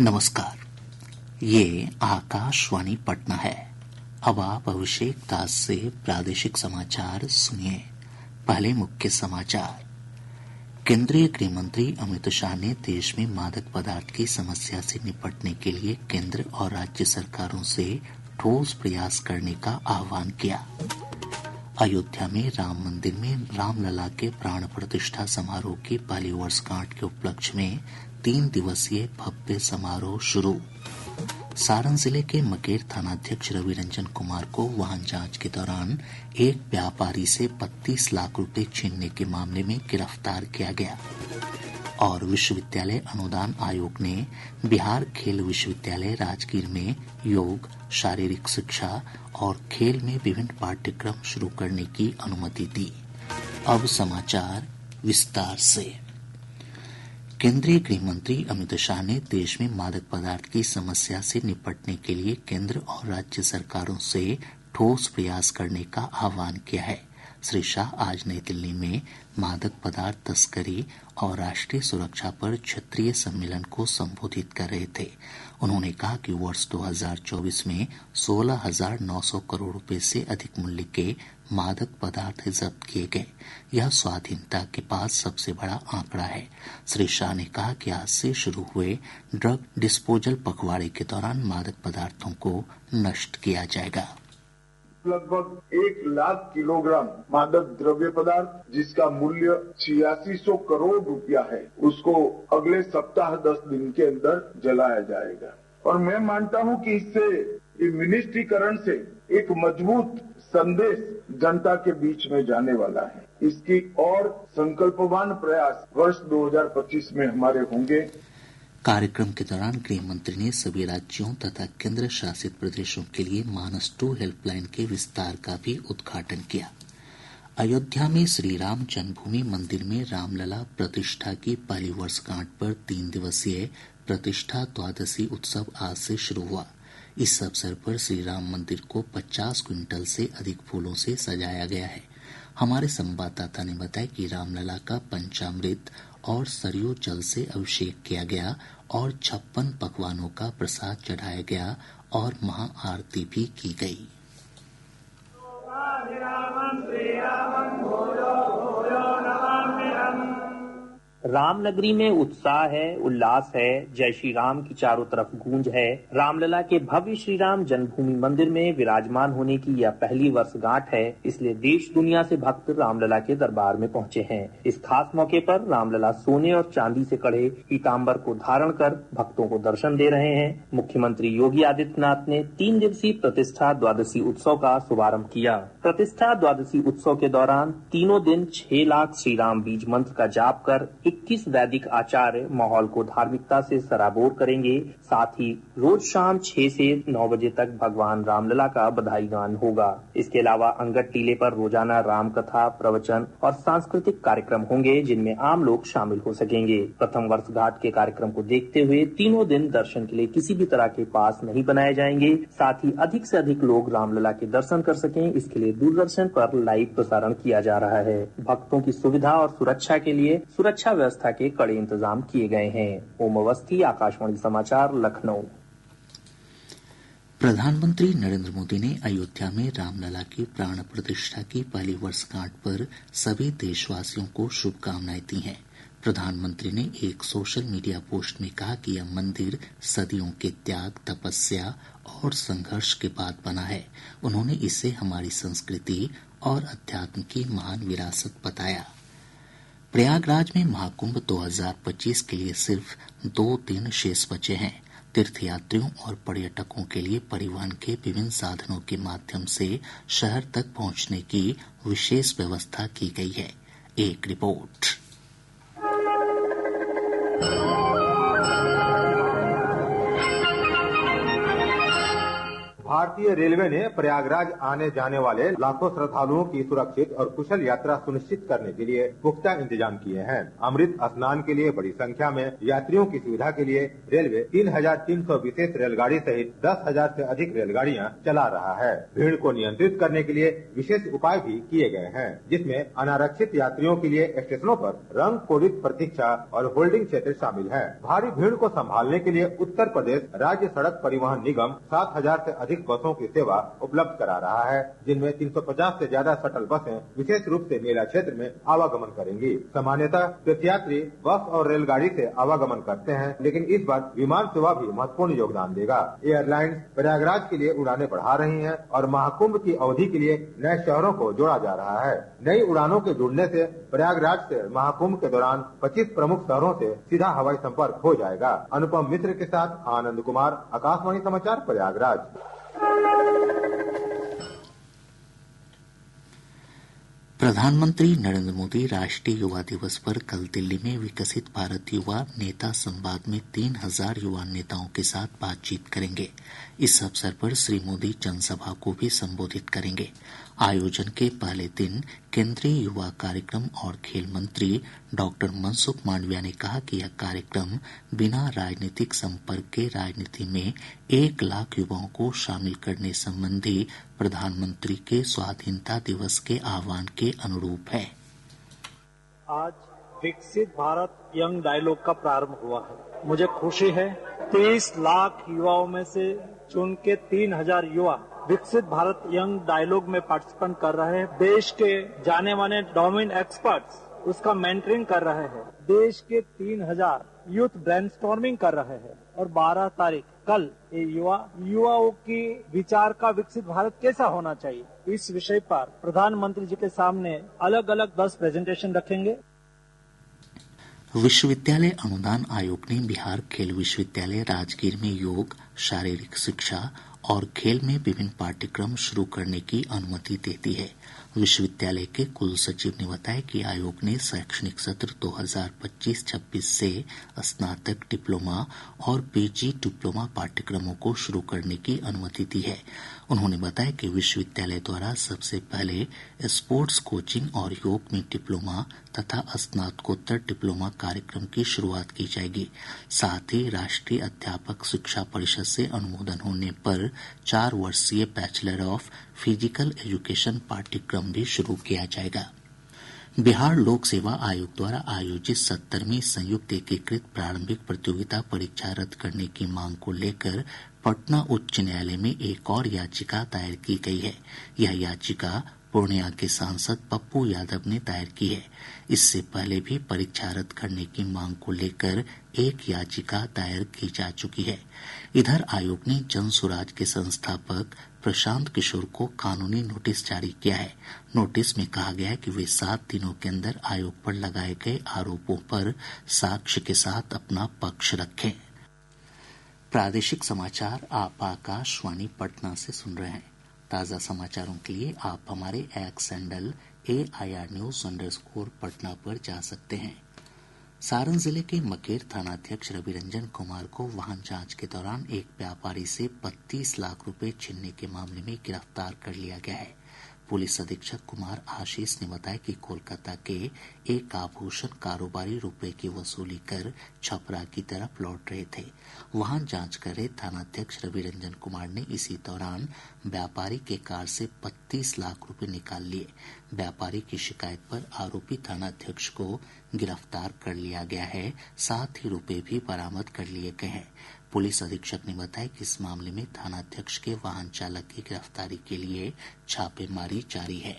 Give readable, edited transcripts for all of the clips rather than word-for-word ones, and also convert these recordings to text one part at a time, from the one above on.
नमस्कार। ये आकाशवाणी पटना है। अब आप अभिषेक दास से प्रादेशिक समाचार सुनिए। पहले मुख्य समाचार। केंद्रीय गृह मंत्री अमित शाह ने देश में मादक पदार्थ की समस्या से निपटने के लिए केंद्र और राज्य सरकारों से ठोस प्रयास करने का आह्वान किया। अयोध्या में राम मंदिर में रामलला के प्राण प्रतिष्ठा समारोह की पहली वर्षगांठ के उपलक्ष्य में 3 दिवसीय भव्य समारोह शुरू। सारण जिले के मकेर थानाध्यक्ष रवि रंजन कुमार को वाहन जांच के दौरान एक व्यापारी से 32 लाख रुपए छीनने के मामले में गिरफ्तार किया गया। और विश्वविद्यालय अनुदान आयोग ने बिहार खेल विश्वविद्यालय राजगीर में योग, शारीरिक शिक्षा और खेल में विभिन्न पाठ्यक्रम शुरू करने की अनुमति दी। अब समाचार विस्तार से। केंद्रीय गृह मंत्री अमित शाह ने देश में मादक पदार्थ की समस्या से निपटने के लिए केंद्र और राज्य सरकारों से ठोस प्रयास करने का आह्वान किया है। श्री शाह आज नई दिल्ली में मादक पदार्थ तस्करी और राष्ट्रीय सुरक्षा पर क्षेत्रीय सम्मेलन को संबोधित कर रहे थे। उन्होंने कहा कि वर्ष 2024 में 16,900 करोड़ रुपए से अधिक मूल्य के मादक पदार्थ जब्त किए गए। यह स्वाधीनता के बाद सबसे बड़ा आंकड़ा है। श्री शाह ने कहा कि आज से शुरू हुए ड्रग डिस्पोजल पखवाड़े के दौरान मादक पदार्थों को नष्ट किया जाएगा। लगभग 1 लाख किलोग्राम मादक द्रव्य पदार्थ जिसका मूल्य 8600 करोड़ रुपया है, उसको अगले सप्ताह 10 दिन के अंदर जलाया जाएगा। और मैं मानता हूं कि इससे मिनिस्ट्रीकरण से एक मजबूत संदेश जनता के बीच में जाने वाला है। इसकी और संकल्पवान प्रयास वर्ष 2025 में हमारे होंगे। कार्यक्रम के दौरान गृह मंत्री ने सभी राज्यों तथा केंद्र शासित प्रदेशों के लिए मानस 2 हेल्पलाइन के विस्तार का भी उद्घाटन किया। अयोध्या में श्री राम जन्मभूमि मंदिर में रामलला प्रतिष्ठा की पहली वर्षगांठ पर 3 दिवसीय प्रतिष्ठा द्वादशी उत्सव आज से शुरू हुआ। इस अवसर पर श्री राम मंदिर को 50 क्विंटल से अधिक फूलों से सजाया गया है। हमारे संवाददाता ने बताया कि रामलला का पंचामृत और सरयू जल से अभिषेक किया गया और 56 पकवानों का प्रसाद चढ़ाया गया और महाआरती भी की गई। रामनगरी में उत्साह है, उल्लास है, जय श्री राम की चारों तरफ गूंज है। रामलला के भव्य श्री राम जन्मभूमि मंदिर में विराजमान होने की यह पहली वर्षगांठ है, इसलिए देश दुनिया से भक्त रामलला के दरबार में पहुंचे हैं। इस खास मौके पर रामलला सोने और चांदी से कढ़े पीताम्बर को धारण कर भक्तों को दर्शन दे रहे हैं। मुख्यमंत्री योगी आदित्यनाथ ने 3 दिवसीय प्रतिष्ठा द्वादशी उत्सव का शुभारंभ किया। प्रतिष्ठा द्वादशी उत्सव के दौरान तीनों दिन 6 लाख श्री राम बीज मंत्र का जाप कर 21 वैदिक आचार्य माहौल को धार्मिकता से सराबोर करेंगे। साथ ही रोज शाम 6 से 9 बजे तक भगवान रामलला का बधाई गान होगा। इसके अलावा अंगद टीले पर रोजाना राम कथा, प्रवचन और सांस्कृतिक कार्यक्रम होंगे, जिनमें आम लोग शामिल हो सकेंगे। प्रथम वर्षगांठ के कार्यक्रम को देखते हुए तीनों दिन दर्शन के लिए किसी भी तरह के पास नहीं बनाए जाएंगे। साथ ही अधिक से अधिक लोग रामलला के दर्शन कर सकें, इसके लिए दूरदर्शन पर लाइव प्रसारण किया जा रहा है। भक्तों की सुविधा और सुरक्षा के लिए सुरक्षा व्यवस्था के कड़े इंतजाम किए गए हैं। ओम अवस्थी, आकाशवाणी समाचार, लखनऊ। प्रधानमंत्री नरेंद्र मोदी ने अयोध्या में रामलला की प्राण प्रतिष्ठा की पहली वर्षगांठ पर सभी देशवासियों को शुभकामनाएं दी हैं। प्रधानमंत्री ने एक सोशल मीडिया पोस्ट में कहा कि यह मंदिर सदियों के त्याग, तपस्या और संघर्ष के बाद बना है। उन्होंने इसे हमारी संस्कृति और अध्यात्म की महान विरासत बताया। प्रयागराज में महाकुंभ 2025 के लिए सिर्फ 2 दिन शेष बचे हैं। तीर्थयात्रियों और पर्यटकों के लिए परिवहन के विभिन्न साधनों के माध्यम से शहर तक पहुंचने की विशेष व्यवस्था की गई है। एक रिपोर्ट। भारतीय रेलवे ने प्रयागराज आने जाने वाले लाखों श्रद्धालुओं की सुरक्षित और कुशल यात्रा सुनिश्चित करने के लिए पुख्ता इंतजाम किए हैं। अमृत स्नान के लिए बड़ी संख्या में यात्रियों की सुविधा के लिए रेलवे 3,300 विशेष रेलगाड़ी सहित 10,000 से अधिक रेलगाड़ियां चला रहा है। भीड़ को नियंत्रित करने के लिए विशेष उपाय भी किए गए हैं, जिसमें अनारक्षित यात्रियों के लिए स्टेशनों पर रंग कोडित प्रतीक्षा और होल्डिंग क्षेत्र शामिल है। भारी भीड़ को संभालने के लिए उत्तर प्रदेश राज्य सड़क परिवहन निगम 7,000 से अधिक बसों की सेवा उपलब्ध करा रहा है, जिनमें 350 से ज्यादा शटल बसें विशेष रूप से मेला क्षेत्र में आवागमन करेंगी। सामान्यतः तीर्थयात्री बस और रेलगाड़ी से आवागमन करते हैं, लेकिन इस बार विमान सेवा भी महत्वपूर्ण योगदान देगा। एयरलाइंस प्रयागराज के लिए उड़ानें बढ़ा रही हैं और महाकुंभ की अवधि के लिए नए शहरों को जोड़ा जा रहा है। नई उड़ानों के जुड़ने से प्रयागराज से महाकुंभ के दौरान 25 प्रमुख शहरों से सीधा हवाई संपर्क हो जाएगा। अनुपम मिश्र के साथ आनंद कुमार, आकाशवाणी समाचार, प्रयागराज। प्रधानमंत्री नरेंद्र मोदी राष्ट्रीय युवा दिवस पर कल दिल्ली में विकसित भारत युवा नेता संवाद में 3,000 युवा नेताओं के साथ बातचीत करेंगे। इस अवसर पर श्री मोदी जनसभा को भी संबोधित करेंगे। आयोजन के पहले दिन केंद्रीय युवा कार्यक्रम और खेल मंत्री डॉक्टर मनसुख मांडविया ने कहा कि यह कार्यक्रम बिना राजनीतिक संपर्क के राजनीति में 1 लाख युवाओं को शामिल करने संबंधी प्रधानमंत्री के स्वाधीनता दिवस के आह्वान के अनुरूप है। आज विकसित भारत यंग डायलॉग का प्रारंभ हुआ है। मुझे खुशी है 30 लाख युवाओं में से चुन के 3,000 युवा विकसित भारत यंग डायलॉग में पार्टिसिपेट कर रहे हैं। देश के जाने माने डोमेन एक्सपर्ट्स उसका मेंटरिंग कर रहे हैं। देश के 3,000 यूथ ब्रेनस्टॉर्मिंग कर रहे हैं और 12 तारीख कल ये युवाओं की विचार का विकसित भारत कैसा होना चाहिए, इस विषय पर प्रधानमंत्री जी के सामने अलग अलग 10 प्रेजेंटेशन रखेंगे। विश्वविद्यालय अनुदान आयोग ने बिहार खेल विश्वविद्यालय राजगीर में योग, शारीरिक शिक्षा और खेल में विभिन्न पाठ्यक्रम शुरू करने की अनुमति दे दी है। विश्वविद्यालय के कुल सचिव ने बताया कि आयोग ने शैक्षणिक सत्र 2025-26 से स्नातक डिप्लोमा और पीजी डिप्लोमा पाठ्यक्रमों को शुरू करने की अनुमति दी है। उन्होंने बताया कि विश्वविद्यालय द्वारा सबसे पहले स्पोर्ट्स कोचिंग और योग में डिप्लोमा तथा स्नातकोत्तर डिप्लोमा कार्यक्रम की शुरुआत की जाएगी। साथ ही राष्ट्रीय अध्यापक शिक्षा परिषद से अनुमोदन होने पर 4 वर्षीय बैचलर ऑफ फिजिकल एजुकेशन पाठ्यक्रम भी शुरू किया जाएगा। बिहार लोक सेवा आयोग द्वारा आयोजित 70वीं संयुक्त एकीकृत प्रारंभिक प्रतियोगिता परीक्षा रद्द करने की मांग को लेकर पटना उच्च न्यायालय में एक और याचिका दायर की गई है। यह याचिका पूर्णिया के सांसद पप्पू यादव ने दायर की है। इससे पहले भी परीक्षा रद्द करने की मांग को लेकर एक याचिका दायर की जा चुकी है। इधर आयोग ने जन सुराज के संस्थापक प्रशांत किशोर को कानूनी नोटिस जारी किया है। नोटिस में कहा गया है कि वे 7 दिनों के अंदर आयोग पर लगाए गए आरोपों पर साक्ष्य के साथ अपना पक्ष रखें। प्रादेशिक समाचार आप आकाशवाणी पटना से सुन रहे हैं। ताज़ा समाचारों के लिए आप हमारे एक्स हैंडल AIR_News_ पर जा सकते हैं। सारण जिले के मकेर थानाध्यक्ष रविरंजन कुमार को वाहन जांच के दौरान एक व्यापारी से 32 लाख रुपए छीनने के मामले में गिरफ्तार कर लिया गया है। पुलिस अधीक्षक कुमार आशीष ने बताया कि कोलकाता के एक आभूषण कारोबारी रुपए की वसूली कर छपरा की तरफ लौट रहे थे। वाहन जांच कर रहे थानाध्यक्ष रविरंजन कुमार ने इसी दौरान व्यापारी के कार से 32 लाख रुपए निकाल लिए। व्यापारी की शिकायत पर आरोपी थानाध्यक्ष को गिरफ्तार कर लिया गया है, साथ ही रुपए भी बरामद कर लिए गए हैं। पुलिस अधीक्षक ने बताया कि इस मामले में थानाध्यक्ष के वाहन चालक की गिरफ्तारी के लिए छापेमारी जारी है।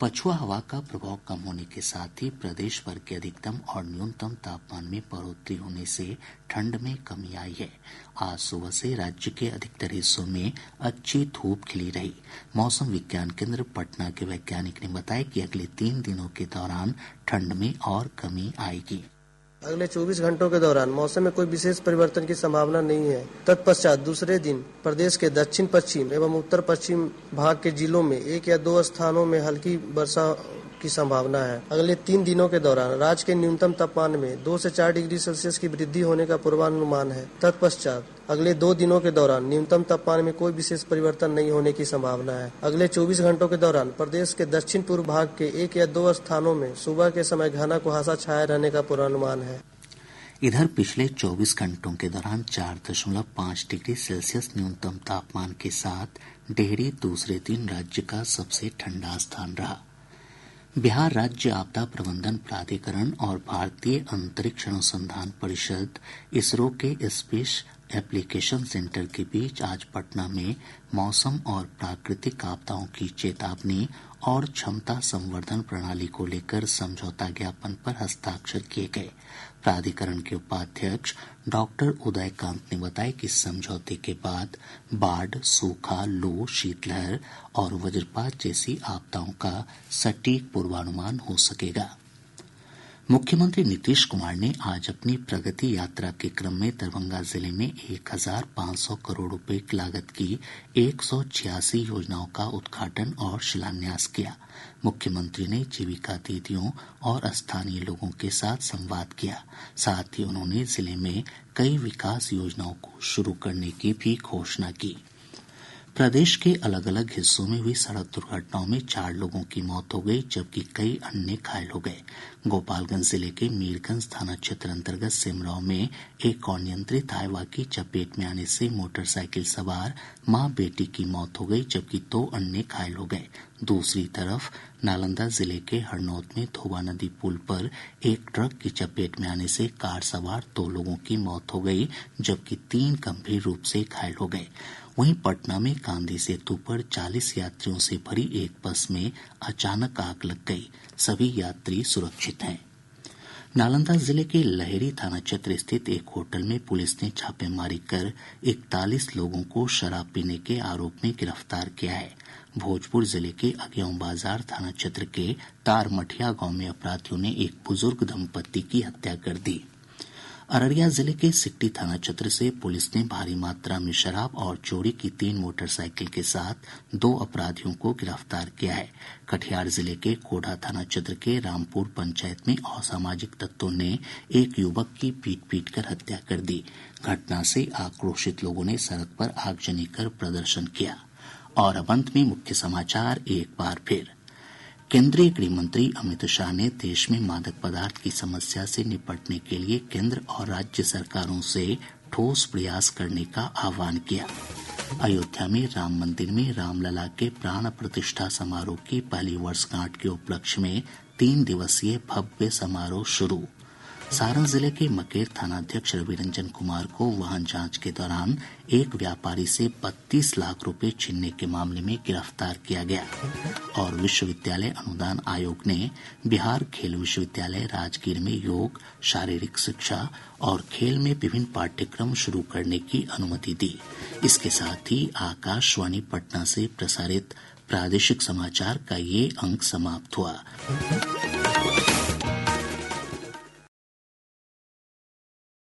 पछुआ हवा का प्रभाव कम होने के साथ ही प्रदेश भर के अधिकतम और न्यूनतम तापमान में बढ़ोतरी होने से ठंड में कमी आई है। आज सुबह से राज्य के अधिकतर हिस्सों में अच्छी धूप खिली रही। मौसम विज्ञान केंद्र पटना के वैज्ञानिक ने बताया कि अगले 3 दिनों के दौरान ठंड में और कमी आएगी। अगले 24 घंटों के दौरान मौसम में कोई विशेष परिवर्तन की संभावना नहीं है। तत्पश्चात दूसरे दिन प्रदेश के दक्षिण पश्चिम एवं उत्तर पश्चिम भाग के जिलों में 1 या 2 स्थानों में हल्की वर्षा की संभावना है। अगले 3 दिनों के दौरान राज्य के न्यूनतम तापमान में 2 से 4 डिग्री सेल्सियस की वृद्धि होने का पूर्वानुमान है। तत्पश्चात अगले 2 दिनों के दौरान न्यूनतम तापमान में कोई विशेष परिवर्तन नहीं होने की संभावना है। अगले 24 घंटों के दौरान प्रदेश के दक्षिण पूर्व भाग के 1 या 2 स्थानों में सुबह के समय घना कुहासा छाया रहने का पूर्वानुमान है। इधर पिछले 24 घंटों के दौरान 4.5 डिग्री सेल्सियस न्यूनतम तापमान के साथ डेहरी दूसरे दिन राज्य का सबसे ठंडा स्थान रहा। बिहार राज्य आपदा प्रबंधन प्राधिकरण और भारतीय अंतरिक्ष अनुसंधान परिषद इसरो के स्पेस एप्लीकेशन सेंटर के बीच आज पटना में मौसम और प्राकृतिक आपदाओं की चेतावनी और क्षमता संवर्धन प्रणाली को लेकर समझौता ज्ञापन पर हस्ताक्षर किए गए। प्राधिकरण के उपाध्यक्ष डॉक्टर उदयकांत ने बताया कि समझौते के बाद बाढ़, सूखा, लू, शीतलहर और वज्रपात जैसी आपदाओं का सटीक पूर्वानुमान हो सकेगा। मुख्यमंत्री नीतीश कुमार ने आज अपनी प्रगति यात्रा के क्रम में दरभंगा जिले में 1500 करोड़ रुपए की लागत की 186 योजनाओं का उद्घाटन और शिलान्यास किया। मुख्यमंत्री ने जीविका दीदियों और स्थानीय लोगों के साथ संवाद किया। साथ ही उन्होंने जिले में कई विकास योजनाओं को शुरू करने की भी घोषणा की। प्रदेश के अलग अलग हिस्सों में हुई सड़क दुर्घटनाओं में 4 लोगों की मौत हो गई, जबकि कई अन्य घायल हो गए। गोपालगंज जिले के मीरगंज थाना क्षेत्र अंतर्गत सिमराव में एक अनियंत्रित हाइवा की चपेट में आने से मोटरसाइकिल सवार मां बेटी की मौत हो गई, जबकि 2 अन्य घायल हो गए। दूसरी तरफ नालंदा जिले के हरनौत में धोबा नदी पुल पर एक ट्रक की चपेट में आने से कार सवार 2 लोगों की मौत हो गई, जबकि 3 गंभीर रूप से घायल हो गए। वहीं पटना में गांधी सेतु पर 40 यात्रियों से भरी एक बस में अचानक आग लग गई। सभी यात्री सुरक्षित हैं। नालंदा जिले के लहेरी थाना क्षेत्र स्थित एक होटल में पुलिस ने छापेमारी कर 41 लोगों को शराब पीने के आरोप में गिरफ्तार किया है। भोजपुर जिले के अगियां बाजार थाना क्षेत्र के तारमठिया गांव में अपराधियों ने एक बुजुर्ग दंपत्ति की हत्या कर दी। अररिया जिले के सिकटी थाना क्षेत्र से पुलिस ने भारी मात्रा में शराब और चोरी की 3 मोटरसाइकिल के साथ 2 अपराधियों को गिरफ्तार किया है। कटिहार जिले के कोढ़ा थाना क्षेत्र के रामपुर पंचायत में असामाजिक तत्वों ने एक युवक की पीट कर हत्या कर दी। घटना से आक्रोशित लोगों ने सड़क पर आगजनी कर प्रदर्शन किया। और अब अंत में मुख्य समाचार एक बार फिर। केंद्रीय गृह मंत्री अमित शाह ने देश में मादक पदार्थ की समस्या से निपटने के लिए केंद्र और राज्य सरकारों से ठोस प्रयास करने का आह्वान किया। अयोध्या में राम मंदिर में रामलला के प्राण प्रतिष्ठा समारोह की पहली वर्षगांठ के उपलक्ष्य में 3 दिवसीय भव्य समारोह शुरू। सारण जिले के मकेर थानाध्यक्ष रविरंजन कुमार को वाहन जांच के दौरान एक व्यापारी से 32 लाख रुपए छीनने के मामले में गिरफ्तार किया गया। और विश्वविद्यालय अनुदान आयोग ने बिहार खेल विश्वविद्यालय राजगीर में योग, शारीरिक शिक्षा और खेल में विभिन्न पाठ्यक्रम शुरू करने की अनुमति दी। इसके साथ ही आकाशवाणी पटना से प्रसारित प्रादेशिक समाचार का ये अंक समाप्त हुआ।